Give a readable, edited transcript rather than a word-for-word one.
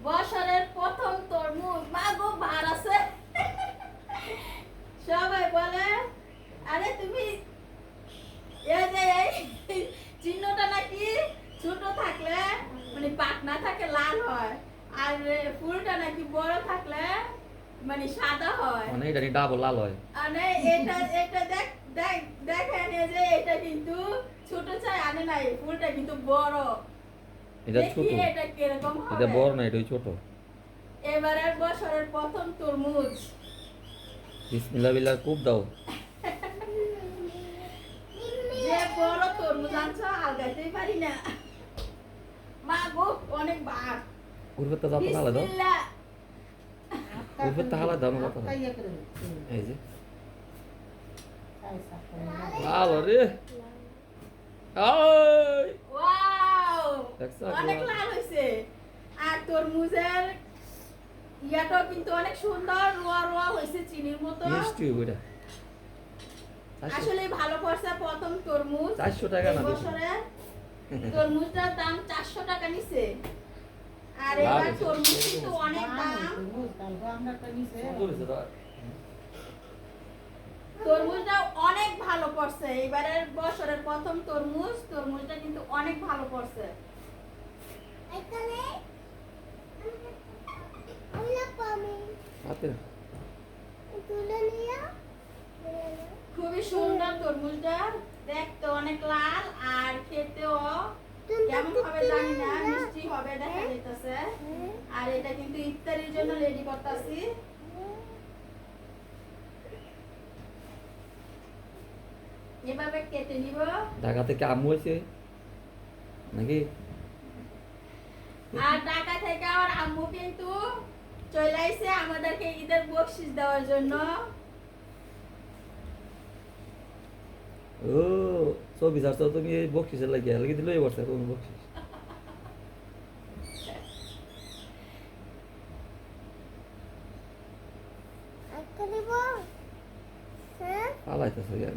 বছরের প্রথম তরমুজ মা গো ভার আছে। সবাই বলে আরে তুমি এই যে এই চিহ্নটা নাকি ছোট থাকলে মানে পাকনা থাকে লাল হয়, আর ফুলটা নাকি বড় থাকলে মানে সাদা হয়। মানে এটা ডাবল লাল হয়। মানে এটা এটা দেখ দেখ দেখেন এই যে এটা কিন্তু ছোট চাই আনে নাই, ফুলটা কিন্তু বড়। এটা দেখি ছোট, এটা কিরকম এটা হবে। বড় না, এটা ছোট। এবারের বছরের প্রথম তরমুজ। বিসমিল্লাহ বিল্লাহ খুব দাও। যে বড় তরমুজ আনছো আলগাতেই পারি না। মা গো অনেক বার। উর্বর তা যাতে হালা দাও, বিসমিল্লাহ। উর্বর তা হালা দাও না কথা। এই যে লাল রে, আই ওয়াও, দেখছো অনেক একবার? লাল হয়েছে। আর তরমুজের ইয়াটাও কিন্তু অনেক সুন্দর, রোয়া রোয়া হয়েছে চিনির মতো। মিষ্টি ওইটা। আসলে ভালো পড়ছে প্রথম তরমুজ। 400 টাকা না এই বেশি। বছরে তরমুজটার দাম 400 টাকা নিছে। আর লাভ এবার হয়েছে। তরমুজ কিন্তু অনেক দাম। সুন্দর হয়েছে তো। তরমুজটা অনেক ভালো পড়ছে এবারের বছরের প্রথম তরমুজ। তরমুজটা কিন্তু অনেক ভালো পড়ছে। হাতে না। খুবই সুন্দর তরমুজটা, দেখতে অনেক লাল আর খেতেও কেমন হবে জানি না, মিষ্টি হবে দেখা যাইতেছে। আর এটা কিন্তু ইফতারির জন্য রেডি করতেছি। এভাবে কেটে নিব। ঢাকা থেকে আম্মু হয়েছে নাকি? আর ঢাকা থেকে আমার আম্মু কিন্তু চলে আইছে আমাদেরকে ঈদের বকশিশ দেওয়ার জন্য। ও 24,000 তুমি এই বকশিসের লাগিয়ে লাগিয়ে দিলে এই বছর কোন বকশিস? পালাইতেছ আমি।